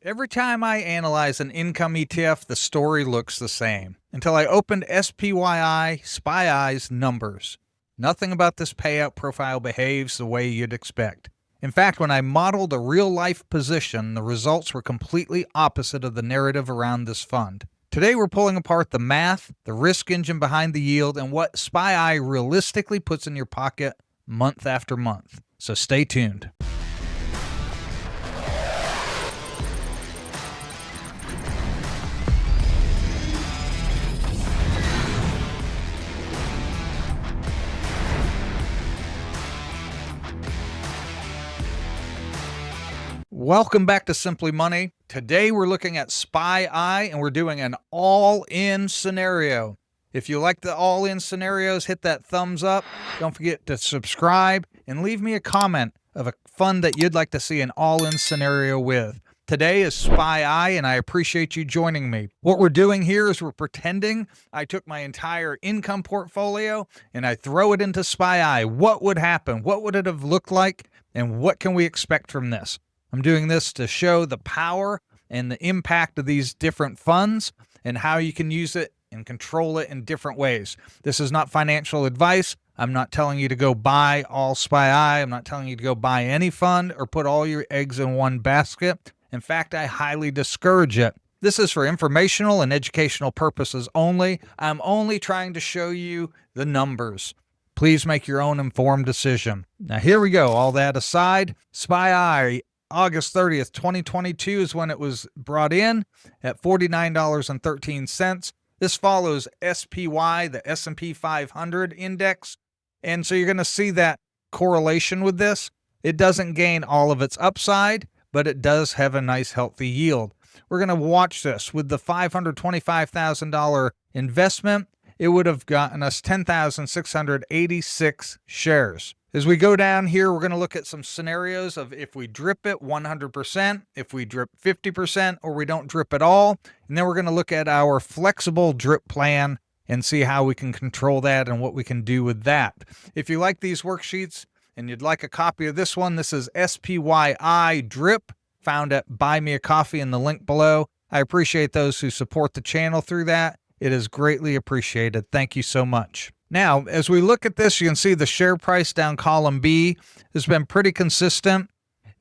Every time I analyze an income ETF, the story looks the same. Until I opened SPYI's numbers. Nothing about this payout profile behaves the way you'd expect. In fact, when I modeled a real-life position, the results were completely opposite of the narrative around this fund. Today we're pulling apart the math, the risk engine behind the yield, and what SPYI realistically puts in your pocket month after month. So stay tuned. Welcome back to Simply Money. Today we're looking at SPYI and we're doing an all-in scenario. If you like the all-in scenarios, hit that thumbs up. Don't forget to subscribe and leave me a comment of a fund that you'd like to see an all-in scenario with. Today is SPYI and I appreciate you joining me. What we're doing here is we're pretending I took my entire income portfolio and I throw it into SPYI. What would happen? What would it have looked like? And what can we expect from this? I'm doing this to show the power and the impact of these different funds and how you can use it and control it in different ways. This is not financial advice. I'm not telling you to go buy all SPYI. I'm not telling you to go buy any fund or put all your eggs in one basket. In fact, I highly discourage it. This is for informational and educational purposes only. I'm only trying to show you the numbers. Please make your own informed decision. Now, here we go. All that aside, SPYI, August 30th, 2022 is when it was brought in at $49.13. This follows SPY, the S&P 500 index. And so you're going to see that correlation with this. It doesn't gain all of its upside, but it does have a nice healthy yield. We're going to watch this. With the $525,000 investment, it would have gotten us 10,686 shares. As we go down here, we're going to look at some scenarios of if we drip it 100%, if we drip 50%, or we don't drip at all. And then we're going to look at our flexible drip plan and see how we can control that and what we can do with that. If you like these worksheets and you'd like a copy of this one, this is SPYI Drip, found at Buy Me a Coffee in the link below. I appreciate those who support the channel through that. It is greatly appreciated. Thank you so much. Now, as we look at this, you can see the share price down column B has been pretty consistent.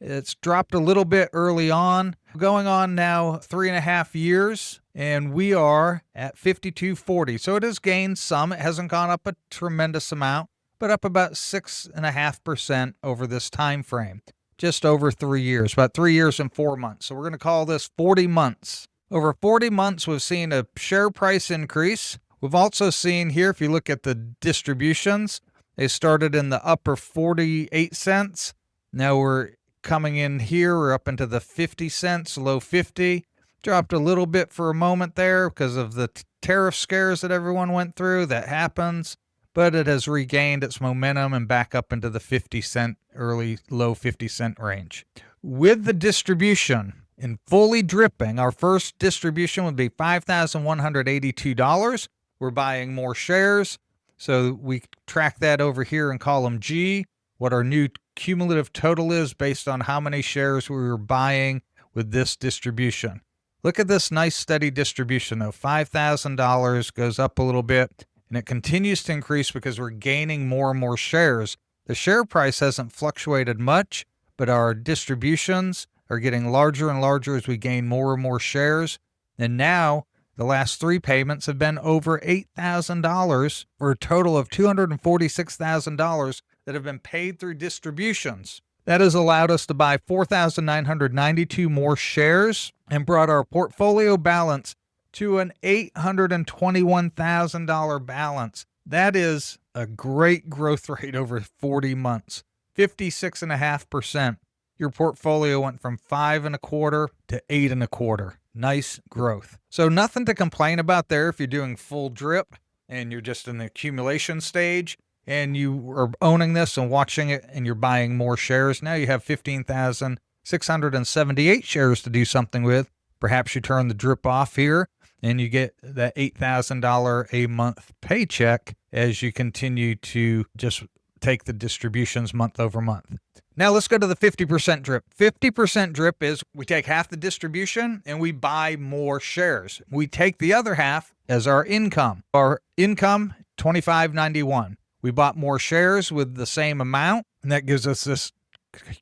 It's dropped a little bit early on, going on now 3.5 years, and we are at 52.40. So it has gained some. It hasn't gone up a tremendous amount, but up about 6.5% over this time frame, just over 3 years, about 3 years and 4 months. So we're going to call this 40 months. Over 40 months, we've seen a share price increase. We've also seen here, if you look at the distributions, they started in the upper 48 cents. Now we're coming in here, we're up into the 50 cents, low 50. Dropped a little bit for a moment there because of the tariff scares that everyone went through. That happens. But it has regained its momentum and back up into the 50 cent, early, low 50 cent range. With the distribution in fully dripping, our first distribution would be $5,182. We're buying more shares, so we track that over here in column G, what our new cumulative total is based on how many shares we were buying with this distribution. Look at this nice steady distribution though. $5,000 goes up a little bit, and it continues to increase because we're gaining more and more shares. The share price hasn't fluctuated much, but our distributions are getting larger and larger as we gain more and more shares. And now the last 3 payments have been over $8,000 for a total of $246,000 that have been paid through distributions. That has allowed us to buy 4,992 more shares and brought our portfolio balance to an $821,000 balance. That is a great growth rate over 40 months, 56.5%. Your portfolio went from 5.25 to 8.25. Nice growth. So nothing to complain about there if you're doing full drip and you're just in the accumulation stage and you are owning this and watching it and you're buying more shares. Now you have 15,678 shares to do something with. Perhaps you turn the drip off here and you get that $8,000 a month paycheck as you continue to just take the distributions month over month. Now let's go to the 50% drip. 50% drip is we take half the distribution and we buy more shares. We take the other half as our income. Our income, $25.91. We bought more shares with the same amount, and that gives us this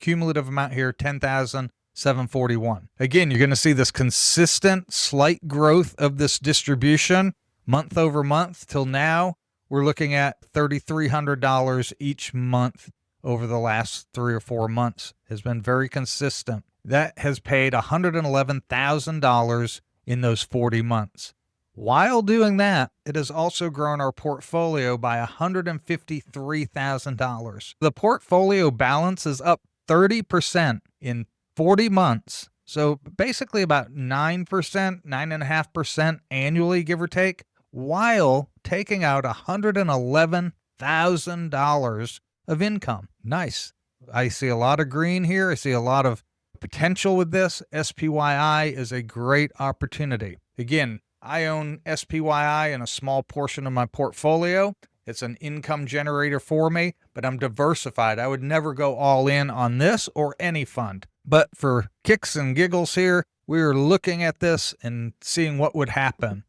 cumulative amount here, $10,741. Again, you're going to see this consistent slight growth of this distribution month over month till now. We're looking at $3,300 each month over the last 3 or 4 months. Has been very consistent. That has paid $111,000 in those 40 months. While doing that, it has also grown our portfolio by $153,000. The portfolio balance is up 30% in 40 months. So basically about 9%, 9.5% annually, give or take, while taking out $111,000 of income. Nice. I see a lot of green here. I see a lot of potential with this. SPYI is a great opportunity. Again, I own SPYI in a small portion of my portfolio. It's an income generator for me, but I'm diversified. I would never go all in on this or any fund. But for kicks and giggles here, we're looking at this and seeing what would happen.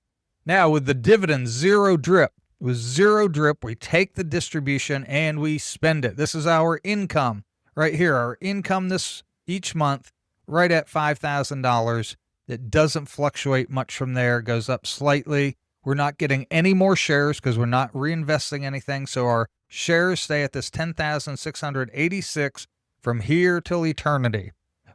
Now with the dividend, zero drip. With zero drip, we take the distribution and we spend it. This is our income right here. Our income this each month, right at $5,000. It doesn't fluctuate much from there. It goes up slightly. We're not getting any more shares because we're not reinvesting anything. So our shares stay at this 10,686 from here till eternity.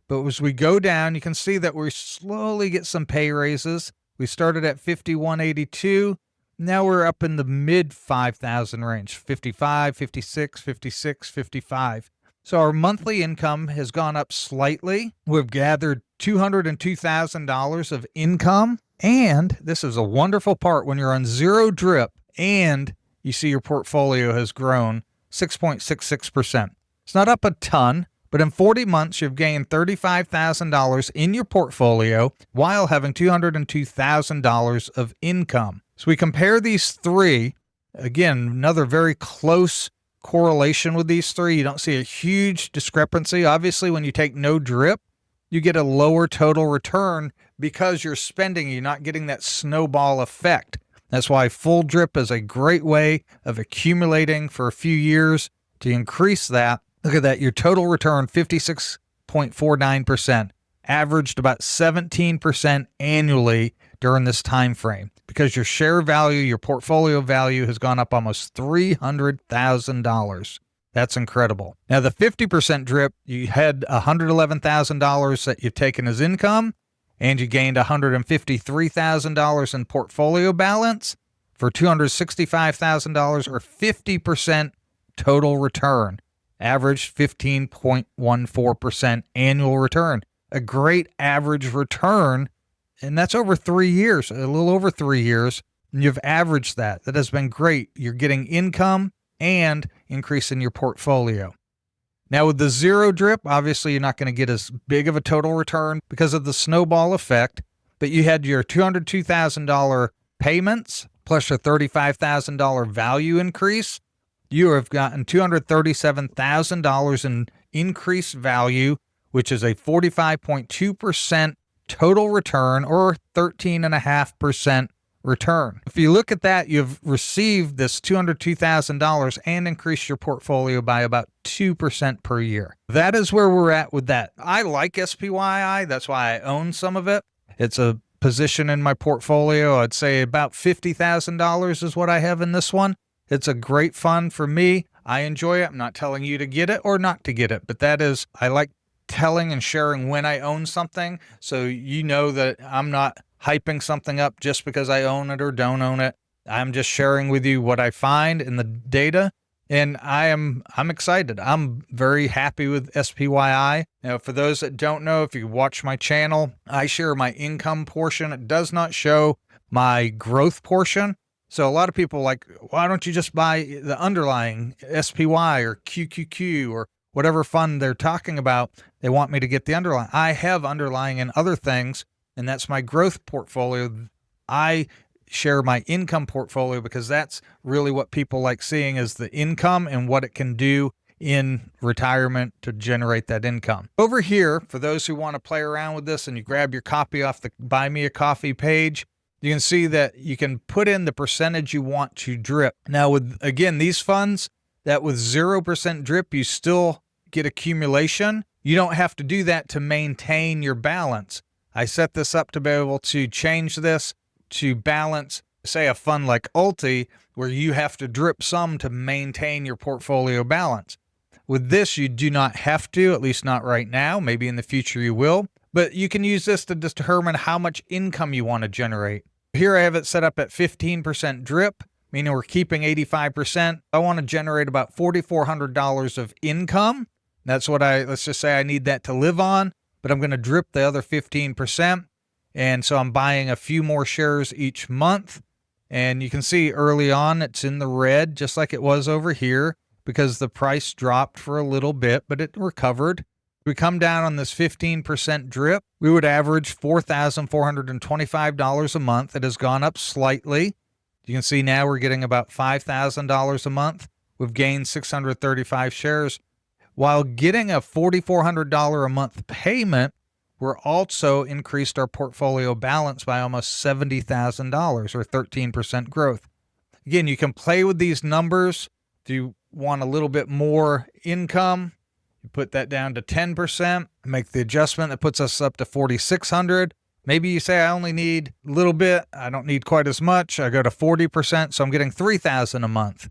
But as we go down, you can see that we slowly get some pay raises. We started at 5182. Now we're up in the mid 5,000 range, 55, 56, 56, 55. So our monthly income has gone up slightly. We've gathered $202,000 of income. And this is a wonderful part when you're on zero drip and you see your portfolio has grown 6.66%. It's not up a ton, but in 40 months, you've gained $35,000 in your portfolio while having $202,000 of income. So we compare these three. Again, another very close correlation with these three. You don't see a huge discrepancy. Obviously, when you take no drip, you get a lower total return because you're spending, you're not getting that snowball effect. That's why full drip is a great way of accumulating for a few years to increase that. Look at that. Your total return, 56.49%, averaged about 17% annually during this time frame because your share value, your portfolio value has gone up almost $300,000. That's incredible. Now, the 50% drip, you had $111,000 that you've taken as income, and you gained $153,000 in portfolio balance for $265,000 or 50% total return. Average 15.14% annual return. A great average return, and that's over 3 years, a little over 3 years, and you've averaged that. That has been great. You're getting income and increasing your portfolio. Now with the zero drip, obviously you're not going to get as big of a total return because of the snowball effect, but you had your $202,000 payments plus your $35,000 value increase. You have gotten $237,000 in increased value, which is a 45.2% total return or 13.5% return. If you look at that, you've received this $202,000 and increased your portfolio by about 2% per year. That is where we're at with that. I like SPYI. That's why I own some of it. It's a position in my portfolio. I'd say about $50,000 is what I have in this one. It's a great fund for me. I enjoy it. I'm not telling you to get it or not to get it, but that is, I like telling and sharing when I own something. So you know that I'm not hyping something up just because I own it or don't own it. I'm just sharing with you what I find in the data, and I'm excited. I'm very happy with SPYI. Now, for those that don't know, if you watch my channel, I share my income portion. It does not show my growth portion. So a lot of people are like, why don't you just buy the underlying SPY or QQQ or whatever fund they're talking about? They want me to get the underlying. I have underlying in other things, and that's my growth portfolio. I share my income portfolio because that's really what people like seeing is the income and what it can do in retirement to generate that income. Over here, for those who want to play around with this and you grab your copy off the Buy Me a Coffee page, you can see that you can put in the percentage you want to drip. Now, with, again, these funds, that with 0% drip, you still get accumulation. You don't have to do that to maintain your balance. I set this up to be able to change this to balance, say, a fund like Ulti, where you have to drip some to maintain your portfolio balance. With this, you do not have to, at least not right now. Maybe in the future you will. But you can use this to determine how much income you want to generate. Here I have it set up at 15% drip, meaning we're keeping 85%. I want to generate about $4,400 of income. That's what let's just say I need that to live on, but I'm going to drip the other 15%. And so I'm buying a few more shares each month. And you can see early on it's in the red, just like it was over here, because the price dropped for a little bit, but it recovered. We come down on this 15% drip, we would average $4,425 a month. It has gone up slightly. You can see now we're getting about $5,000 a month. We've gained 635 shares. While getting a $4,400 a month payment, we're also increased our portfolio balance by almost $70,000 or 13% growth. Again, you can play with these numbers. If you want a little bit more income, you put that down to 10%, make the adjustment that puts us up to $4,600. Maybe you say, I only need a little bit. I don't need quite as much. I go to 40%, so I'm getting $3,000 a month.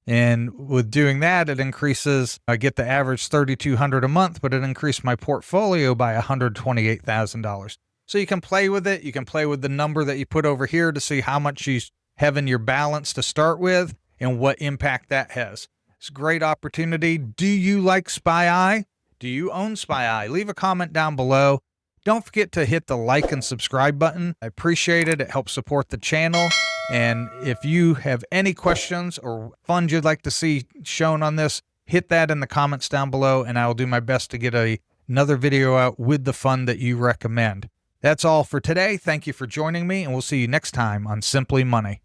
And with doing that, it increases, I get the average $3,200 a month, but it increased my portfolio by $128,000. So you can play with it. You can play with the number that you put over here to see how much you have in your balance to start with and what impact that has. It's a great opportunity. Do you like SPYI? Do you own SPYI? Leave a comment down below. Don't forget to hit the like and subscribe button. I appreciate it. It helps support the channel. And if you have any questions or funds you'd like to see shown on this, hit that in the comments down below, and I will do my best to get another video out with the fund that you recommend. That's all for today. Thank you for joining me, and we'll see you next time on Simply Money.